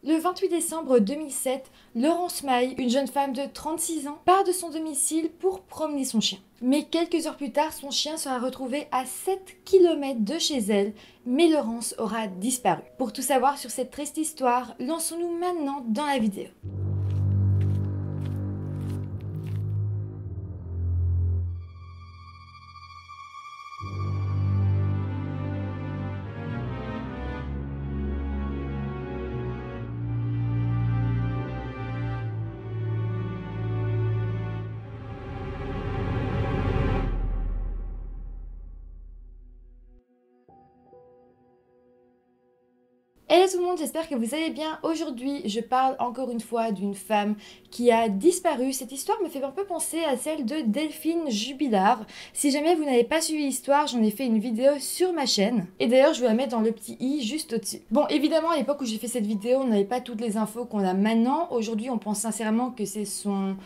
Le 28 décembre 2007, Laurence Maille, une jeune femme de 36 ans, part de son domicile pour promener son chien. Mais quelques heures plus tard, son chien sera retrouvé à 7 km de chez elle, mais Laurence aura disparu. Pour tout savoir sur cette triste histoire, lançons-nous maintenant dans la vidéo. Hello tout le monde, j'espère que vous allez bien. Aujourd'hui, je parle encore une fois d'une femme qui a disparu. Cette histoire me fait un peu penser à celle de Delphine Jubilard. Si jamais vous n'avez pas suivi l'histoire, j'en ai fait une vidéo sur ma chaîne. Et d'ailleurs, je vais la mettre dans le petit i juste au-dessus. Bon, évidemment, à l'époque où j'ai fait cette vidéo, on n'avait pas toutes les infos qu'on a maintenant. Aujourd'hui, on pense sincèrement que c'est son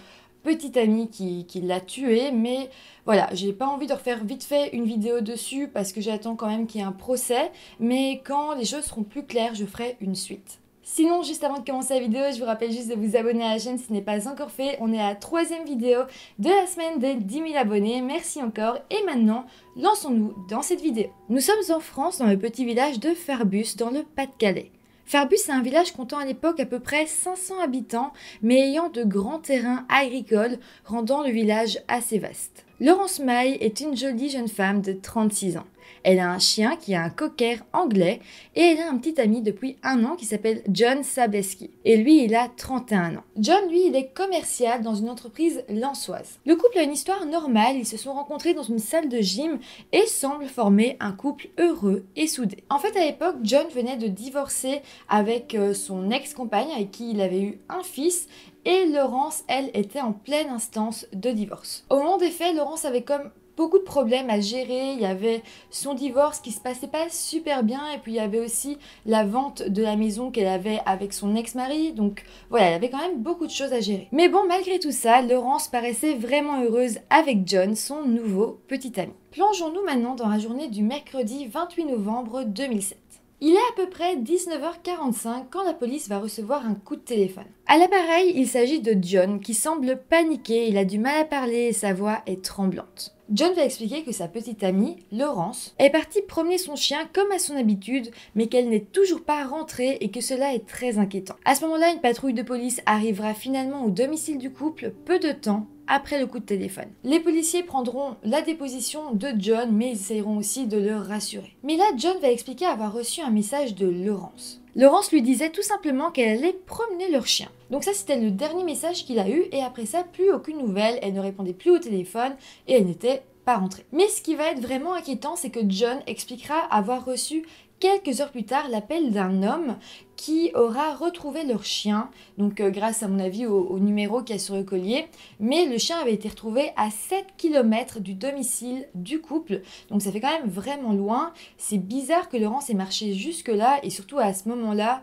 petit ami qui l'a tué, mais voilà, j'ai pas envie de refaire vite fait une vidéo dessus parce que j'attends quand même qu'il y ait un procès, mais quand les choses seront plus claires, je ferai une suite. Sinon, juste avant de commencer la vidéo, je vous rappelle juste de vous abonner à la chaîne si ce n'est pas encore fait. On est à la 3e vidéo de la semaine des 10 000 abonnés, merci encore. Et maintenant, lançons-nous dans cette vidéo. Nous sommes en France, dans le petit village de Farbus, dans le Pas-de-Calais. Farbus est un village comptant à l'époque à peu près 500 habitants, mais ayant de grands terrains agricoles, rendant le village assez vaste. Laurence Maille est une jolie jeune femme de 36 ans. Elle a un chien qui a un cocker anglais et elle a un petit ami depuis 1 an qui s'appelle John Sableski. Et lui, il a 31 ans. John, lui, il est commercial dans une entreprise lensoise. Le couple a une histoire normale, ils se sont rencontrés dans une salle de gym et semblent former un couple heureux et soudé. En fait, à l'époque, John venait de divorcer avec son ex-compagne avec qui il avait eu un fils. Et Laurence, elle, était en pleine instance de divorce. Au moment des faits, Laurence avait comme beaucoup de problèmes à gérer. Il y avait son divorce qui se passait pas super bien et puis il y avait aussi la vente de la maison qu'elle avait avec son ex-mari. Donc voilà, elle avait quand même beaucoup de choses à gérer. Mais bon, malgré tout ça, Laurence paraissait vraiment heureuse avec John, son nouveau petit ami. Plongeons-nous maintenant dans la journée du mercredi 28 novembre 2007. Il est à peu près 19h45 quand la police va recevoir un coup de téléphone. À l'appareil, il s'agit de John qui semble paniqué, il a du mal à parler et sa voix est tremblante. John va expliquer que sa petite amie, Laurence, est partie promener son chien comme à son habitude, mais qu'elle n'est toujours pas rentrée et que cela est très inquiétant. À ce moment-là, une patrouille de police arrivera finalement au domicile du couple peu de temps après le coup de téléphone. Les policiers prendront la déposition de John, mais ils essayeront aussi de le rassurer. Mais là, John va expliquer avoir reçu un message de Laurence. Laurence lui disait tout simplement qu'elle allait promener leur chien. Donc ça, c'était le dernier message qu'il a eu, et après ça, plus aucune nouvelle, elle ne répondait plus au téléphone, et elle n'était pas rentrée. Mais ce qui va être vraiment inquiétant, c'est que John expliquera avoir reçu quelques heures plus tard l'appel d'un homme qui aura retrouvé leur chien, donc grâce à mon avis au numéro qu'il y a sur le collier, mais le chien avait été retrouvé à 7 km du domicile du couple, donc ça fait quand même vraiment loin. C'est bizarre que Laurence ait marché jusque là, et surtout à ce moment-là,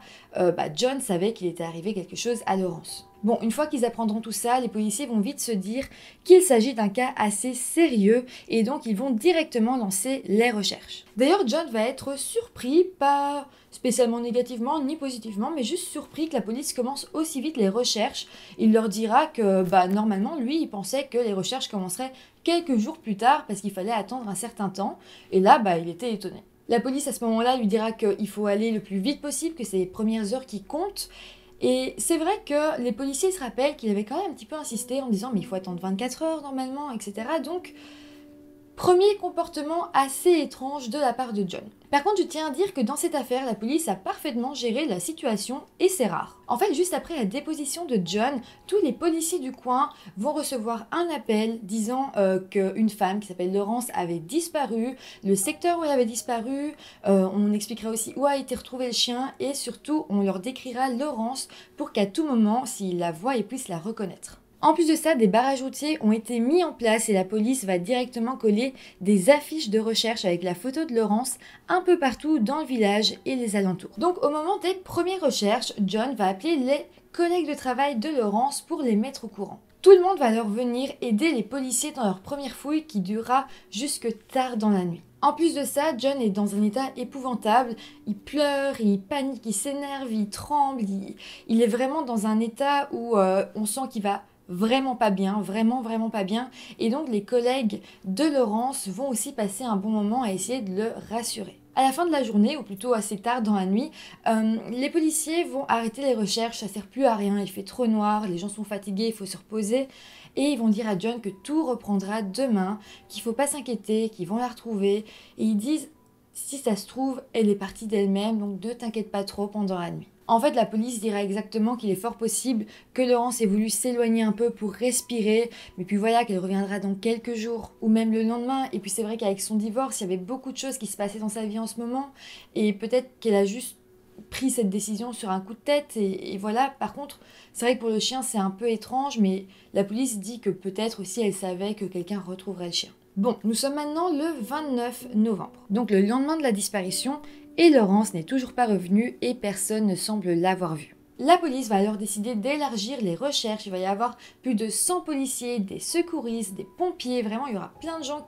John savait qu'il était arrivé quelque chose à Laurence. Bon, une fois qu'ils apprendront tout ça, les policiers vont vite se dire qu'il s'agit d'un cas assez sérieux et donc ils vont directement lancer les recherches. D'ailleurs, John va être surpris, pas spécialement négativement ni positivement, mais juste surpris que la police commence aussi vite les recherches. Il leur dira que normalement, lui, il pensait que les recherches commenceraient quelques jours plus tard parce qu'il fallait attendre un certain temps. Et là, il était étonné. La police, à ce moment-là, lui dira qu'il faut aller le plus vite possible, que c'est les premières heures qui comptent. Et c'est vrai que les policiers se rappellent qu'il avait quand même un petit peu insisté en disant mais il faut attendre 24 heures normalement, etc. Donc, premier comportement assez étrange de la part de John. Par contre, je tiens à dire que dans cette affaire, la police a parfaitement géré la situation et c'est rare. En fait, juste après la déposition de John, tous les policiers du coin vont recevoir un appel disant qu'une femme qui s'appelle Laurence avait disparu, le secteur où elle avait disparu, on expliquera aussi où a été retrouvé le chien et surtout, on leur décrira Laurence pour qu'à tout moment, s'ils la voient, ils puissent la reconnaître. En plus de ça, des barrages routiers ont été mis en place et la police va directement coller des affiches de recherche avec la photo de Laurence un peu partout dans le village et les alentours. Donc au moment des premières recherches, John va appeler les collègues de travail de Laurence pour les mettre au courant. Tout le monde va leur venir aider les policiers dans leur première fouille qui durera jusque tard dans la nuit. En plus de ça, John est dans un état épouvantable, il pleure, il panique, il s'énerve, il tremble, il est vraiment dans un état où on sent qu'il va vraiment pas bien, vraiment pas bien. Et donc les collègues de Laurence vont aussi passer un bon moment à essayer de le rassurer. À la fin de la journée, ou plutôt assez tard dans la nuit, les policiers vont arrêter les recherches, ça sert plus à rien, il fait trop noir, les gens sont fatigués, il faut se reposer. Et ils vont dire à John que tout reprendra demain, qu'il faut pas s'inquiéter, qu'ils vont la retrouver. Et ils disent, si ça se trouve, elle est partie d'elle-même, donc ne t'inquiète pas trop pendant la nuit. En fait, la police dira exactement qu'il est fort possible que Laurence ait voulu s'éloigner un peu pour respirer, mais puis voilà qu'elle reviendra dans quelques jours, ou même le lendemain. Et puis c'est vrai qu'avec son divorce, il y avait beaucoup de choses qui se passaient dans sa vie en ce moment, et peut-être qu'elle a juste pris cette décision sur un coup de tête, et voilà. Par contre, c'est vrai que pour le chien, c'est un peu étrange, mais la police dit que peut-être aussi elle savait que quelqu'un retrouverait le chien. Bon, nous sommes maintenant le 29 novembre, donc le lendemain de la disparition, et Laurence n'est toujours pas revenue et personne ne semble l'avoir vue. La police va alors décider d'élargir les recherches, il va y avoir plus de 100 policiers, des secouristes, des pompiers, vraiment il y aura plein de gens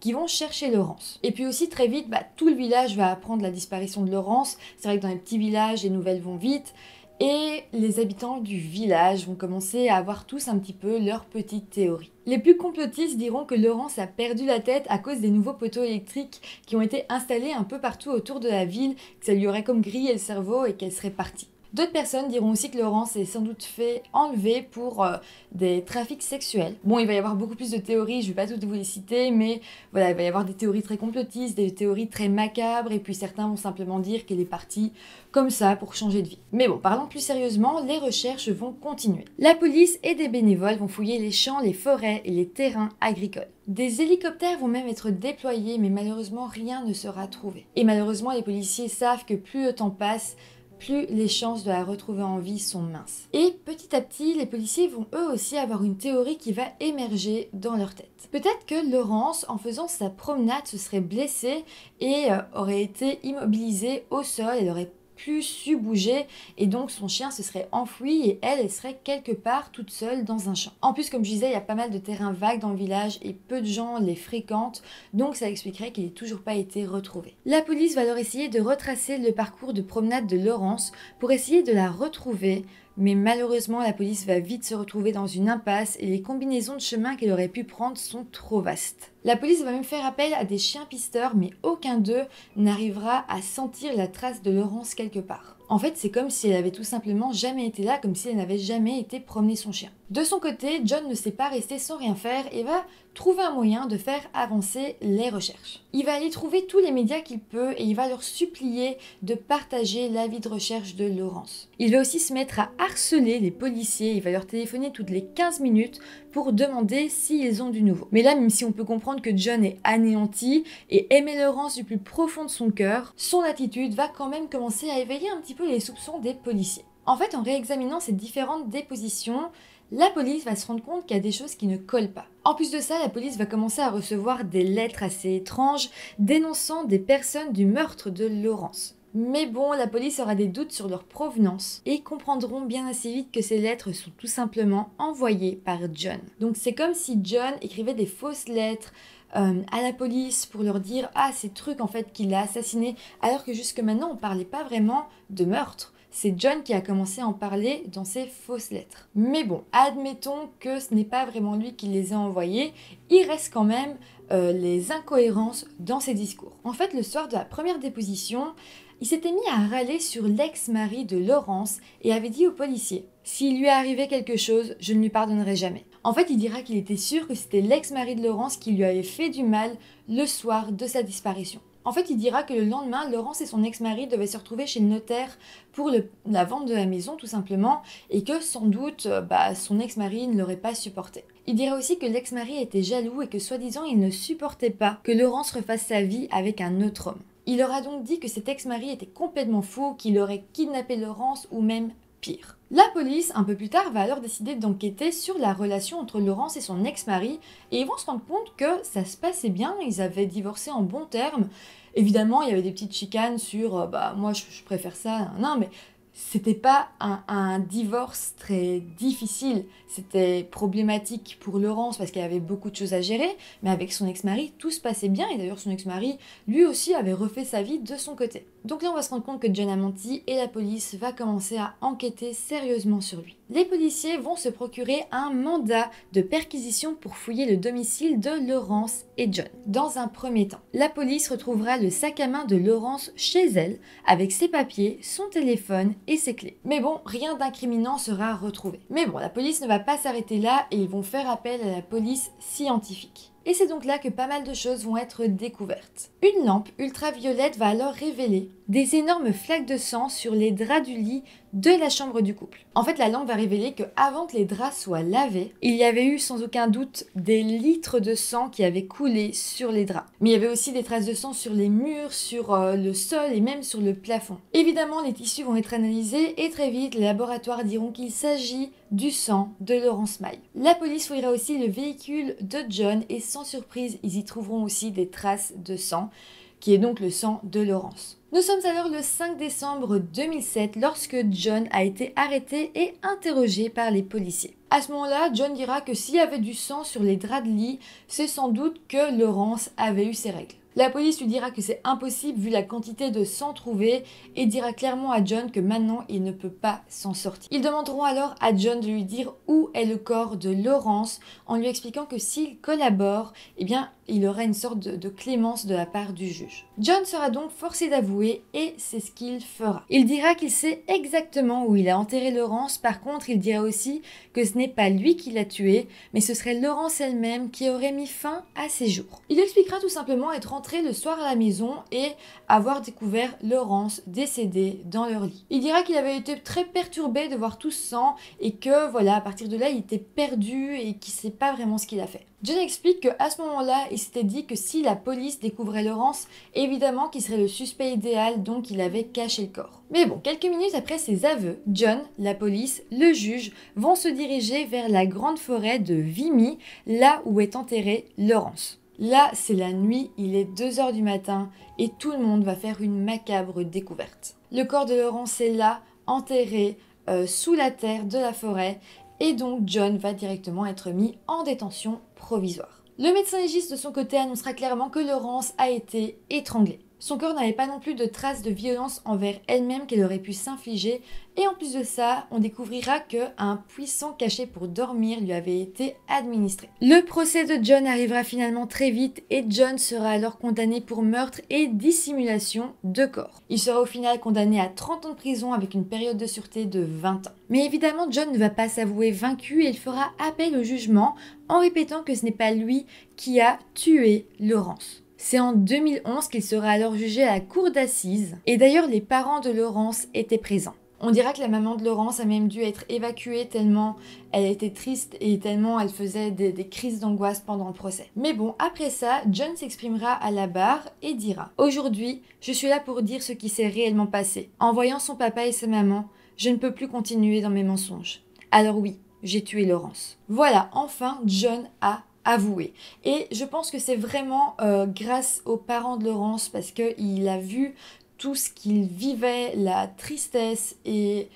qui vont chercher Laurence. Et puis aussi très vite, tout le village va apprendre la disparition de Laurence, c'est vrai que dans les petits villages, les nouvelles vont vite, et les habitants du village vont commencer à avoir tous un petit peu leur petite théorie. Les plus complotistes diront que Laurence a perdu la tête à cause des nouveaux poteaux électriques qui ont été installés un peu partout autour de la ville, que ça lui aurait comme grillé le cerveau et qu'elle serait partie. D'autres personnes diront aussi que Laurence est sans doute fait enlever pour des trafics sexuels. Bon, il va y avoir beaucoup plus de théories, je ne vais pas toutes vous les citer, mais voilà, il va y avoir des théories très complotistes, des théories très macabres, et puis certains vont simplement dire qu'elle est partie comme ça pour changer de vie. Mais bon, parlons plus sérieusement, les recherches vont continuer. La police et des bénévoles vont fouiller les champs, les forêts et les terrains agricoles. Des hélicoptères vont même être déployés, mais malheureusement rien ne sera trouvé. Et malheureusement, les policiers savent que plus le temps passe, plus les chances de la retrouver en vie sont minces. Et petit à petit, les policiers vont eux aussi avoir une théorie qui va émerger dans leur tête. Peut-être que Laurence, en faisant sa promenade, se serait blessée et aurait été immobilisée au sol, elle aurait plus su bouger et donc son chien se serait enfoui et elle serait quelque part toute seule dans un champ. En plus, comme je disais, il y a pas mal de terrains vagues dans le village et peu de gens les fréquentent, donc ça expliquerait qu'il n'ait toujours pas été retrouvé. La police va alors essayer de retracer le parcours de promenade de Laurence pour essayer de la retrouver, mais malheureusement la police va vite se retrouver dans une impasse et les combinaisons de chemin qu'elle aurait pu prendre sont trop vastes. La police va même faire appel à des chiens pisteurs, mais aucun d'eux n'arrivera à sentir la trace de Laurence quelque part. En fait, c'est comme si elle avait tout simplement jamais été là, comme si elle n'avait jamais été promener son chien. De son côté, John ne s'est pas resté sans rien faire et va trouver un moyen de faire avancer les recherches. Il va aller trouver tous les médias qu'il peut et il va leur supplier de partager l'avis de recherche de Laurence. Il va aussi se mettre à harceler les policiers, il va leur téléphoner toutes les 15 minutes pour demander s'ils ont du nouveau. Mais là, même si on peut comprendre que John est anéanti et aimait Laurence du plus profond de son cœur, son attitude va quand même commencer à éveiller un petit peu les soupçons des policiers. En fait, en réexaminant ces différentes dépositions, la police va se rendre compte qu'il y a des choses qui ne collent pas. En plus de ça, la police va commencer à recevoir des lettres assez étranges dénonçant des personnes du meurtre de Laurence. Mais bon, la police aura des doutes sur leur provenance et comprendront bien assez vite que ces lettres sont tout simplement envoyées par John. Donc c'est comme si John écrivait des fausses lettres à la police pour leur dire « Ah, ces trucs en fait qu'il a assassiné », alors que jusque maintenant on parlait pas vraiment de meurtre. C'est John qui a commencé à en parler dans ses fausses lettres. Mais bon, admettons que ce n'est pas vraiment lui qui les a envoyées, il reste quand même les incohérences dans ses discours. En fait, le soir de la première déposition, il s'était mis à râler sur l'ex-mari de Laurence et avait dit aux policiers « S'il lui est arrivé quelque chose, je ne lui pardonnerai jamais ». En fait, il dira qu'il était sûr que c'était l'ex-mari de Laurence qui lui avait fait du mal le soir de sa disparition. En fait, il dira que le lendemain, Laurence et son ex-mari devaient se retrouver chez le notaire pour la vente de la maison, tout simplement, et que sans doute, son ex-mari ne l'aurait pas supporté. Il dira aussi que l'ex-mari était jaloux et que soi-disant, il ne supportait pas que Laurence refasse sa vie avec un autre homme. Il aura donc dit que cet ex-mari était complètement fou, qu'il aurait kidnappé Laurence ou même pire. La police, un peu plus tard, va alors décider d'enquêter sur la relation entre Laurence et son ex-mari et ils vont se rendre compte que ça se passait bien, ils avaient divorcé en bons termes. Évidemment, il y avait des petites chicanes sur « moi je préfère ça », non, mais c'était pas un divorce très difficile. C'était problématique pour Laurence parce qu'elle avait beaucoup de choses à gérer, mais avec son ex-mari, tout se passait bien. Et d'ailleurs, son ex-mari, lui aussi, avait refait sa vie de son côté. Donc là, on va se rendre compte que John a menti et la police va commencer à enquêter sérieusement sur lui. Les policiers vont se procurer un mandat de perquisition pour fouiller le domicile de Laurence et John. Dans un premier temps, la police retrouvera le sac à main de Laurence chez elle, avec ses papiers, son téléphone et ses clés. Mais bon, rien d'incriminant sera retrouvé. Mais bon, la police ne va pas s'arrêter là et ils vont faire appel à la police scientifique. Et c'est donc là que pas mal de choses vont être découvertes. Une lampe ultraviolette va alors révéler des énormes flaques de sang sur les draps du lit de la chambre du couple. En fait, la lampe va révéler que avant que les draps soient lavés, il y avait eu sans aucun doute des litres de sang qui avaient coulé sur les draps. Mais il y avait aussi des traces de sang sur les murs, sur le sol et même sur le plafond. Évidemment, les tissus vont être analysés et très vite, les laboratoires diront qu'il s'agit du sang de Laurence Maille. La police fouillera aussi le véhicule de John et sans surprise, ils y trouveront aussi des traces de sang, qui est donc le sang de Laurence. Nous sommes alors le 5 décembre 2007 lorsque John a été arrêté et interrogé par les policiers. À ce moment-là, John dira que s'il y avait du sang sur les draps de lit, c'est sans doute que Laurence avait eu ses règles. La police lui dira que c'est impossible vu la quantité de sang trouvé et dira clairement à John que maintenant il ne peut pas s'en sortir. Ils demanderont alors à John de lui dire où est le corps de Laurence en lui expliquant que s'il collabore, eh bien il aura une sorte de clémence de la part du juge. John sera donc forcé d'avouer et c'est ce qu'il fera. Il dira qu'il sait exactement où il a enterré Laurence, par contre il dira aussi que ce n'est pas lui qui l'a tuée, mais ce serait Laurence elle-même qui aurait mis fin à ses jours. Il expliquera tout simplement être rentré le soir à la maison et avoir découvert Laurence décédée dans leur lit. Il dira qu'il avait été très perturbé de voir tout ce sang et que voilà, à partir de là, il était perdu et qu'il ne sait pas vraiment ce qu'il a fait. John explique qu'à ce moment-là, il s'était dit que si la police découvrait Laurence, évidemment qu'il serait le suspect idéal, donc il avait caché le corps. Mais bon, quelques minutes après ses aveux, John, la police, le juge vont se diriger vers la grande forêt de Vimy, là où est enterrée Laurence. Là, c'est la nuit, il est 2h du matin et tout le monde va faire une macabre découverte. Le corps de Laurence est là, enterré sous la terre de la forêt et donc John va directement être mis en détention provisoire. Le médecin légiste de son côté annoncera clairement que Laurence a été étranglée. Son corps n'avait pas non plus de traces de violence envers elle-même qu'elle aurait pu s'infliger et en plus de ça, on découvrira qu'un puissant cachet pour dormir lui avait été administré. Le procès de John arrivera finalement très vite et John sera alors condamné pour meurtre et dissimulation de corps. Il sera au final condamné à 30 ans de prison avec une période de sûreté de 20 ans. Mais évidemment, John ne va pas s'avouer vaincu et il fera appel au jugement en répétant que ce n'est pas lui qui a tué Laurence. C'est en 2011 qu'il sera alors jugé à la cour d'assises. Et d'ailleurs, les parents de Laurence étaient présents. On dira que la maman de Laurence a même dû être évacuée tellement elle était triste et tellement elle faisait des crises d'angoisse pendant le procès. Mais bon, après ça, John s'exprimera à la barre et dira « Aujourd'hui, je suis là pour dire ce qui s'est réellement passé. En voyant son papa et sa maman, je ne peux plus continuer dans mes mensonges. Alors oui, j'ai tué Laurence. » Voilà, enfin, John a avoué. Et je pense que c'est vraiment grâce aux parents de Laurence parce qu'il a vu tout ce qu'il vivait, la tristesse et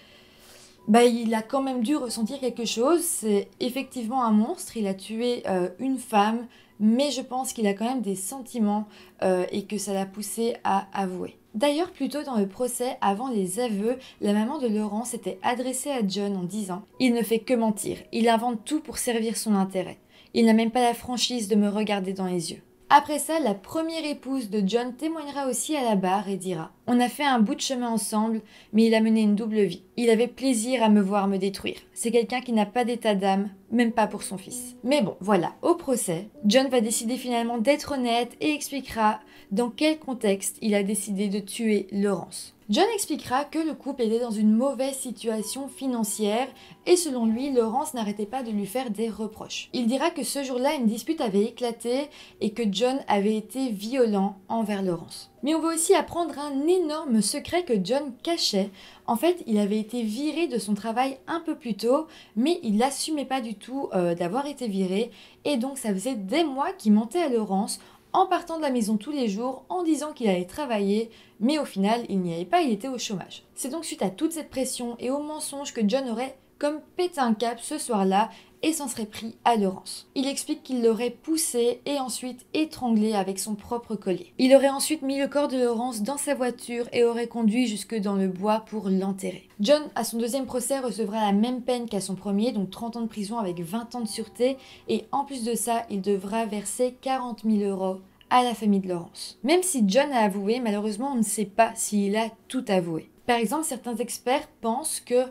il a quand même dû ressentir quelque chose. C'est effectivement un monstre, il a tué une femme, mais je pense qu'il a quand même des sentiments et que ça l'a poussé à avouer. D'ailleurs, plus tôt dans le procès, avant les aveux, la maman de Laurence s'était adressée à John en disant « Il ne fait que mentir, il invente tout pour servir son intérêt. Il n'a même pas la franchise de me regarder dans les yeux. » Après ça, la première épouse de John témoignera aussi à la barre et dira « On a fait un bout de chemin ensemble, mais il a mené une double vie. Il avait plaisir à me voir me détruire. C'est quelqu'un qui n'a pas d'état d'âme, même pas pour son fils. » Mais bon, voilà, au procès, John va décider finalement d'être honnête et expliquera dans quel contexte il a décidé de tuer Laurence. John expliquera que le couple était dans une mauvaise situation financière et selon lui, Laurence n'arrêtait pas de lui faire des reproches. Il dira que ce jour-là, une dispute avait éclaté et que John avait été violent envers Laurence. Mais on va aussi apprendre un énorme secret que John cachait. En fait, il avait été viré de son travail un peu plus tôt, mais il n'assumait pas du tout d'avoir été viré et donc ça faisait des mois qu'il mentait à Laurence en partant de la maison tous les jours, en disant qu'il allait travailler, mais au final, il n'y allait pas, il était au chômage. C'est donc suite à toute cette pression et aux mensonges que John aurait comme pété un cap ce soir-là et s'en serait pris à Laurence. Il explique qu'il l'aurait poussée et ensuite étranglée avec son propre collier. Il aurait ensuite mis le corps de Laurence dans sa voiture et aurait conduit jusque dans le bois pour l'enterrer. John, à son deuxième procès, recevra la même peine qu'à son premier, donc 30 ans de prison avec 20 ans de sûreté, et en plus de ça, il devra verser 40 000 € à la famille de Laurence. Même si John a avoué, malheureusement, on ne sait pas s'il a tout avoué. Par exemple, certains experts pensent que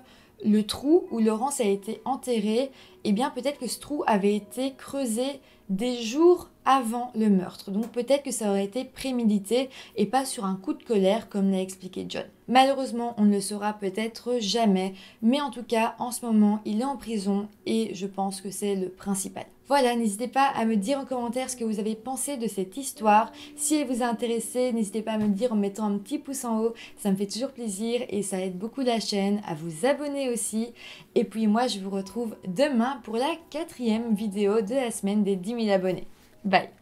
le trou où Laurence a été enterrée, eh bien peut-être que ce trou avait été creusé des jours avant le meurtre. Donc peut-être que ça aurait été prémédité et pas sur un coup de colère comme l'a expliqué John. Malheureusement, on ne le saura peut-être jamais, mais en tout cas, en ce moment, il est en prison et je pense que c'est le principal. Voilà, n'hésitez pas à me dire en commentaire ce que vous avez pensé de cette histoire. Si elle vous a intéressé, n'hésitez pas à me le dire en mettant un petit pouce en haut. Ça me fait toujours plaisir et ça aide beaucoup la chaîne, à vous abonner aussi. Et puis moi, je vous retrouve demain pour la 4e vidéo de la semaine des 10 000 abonnés. Bye!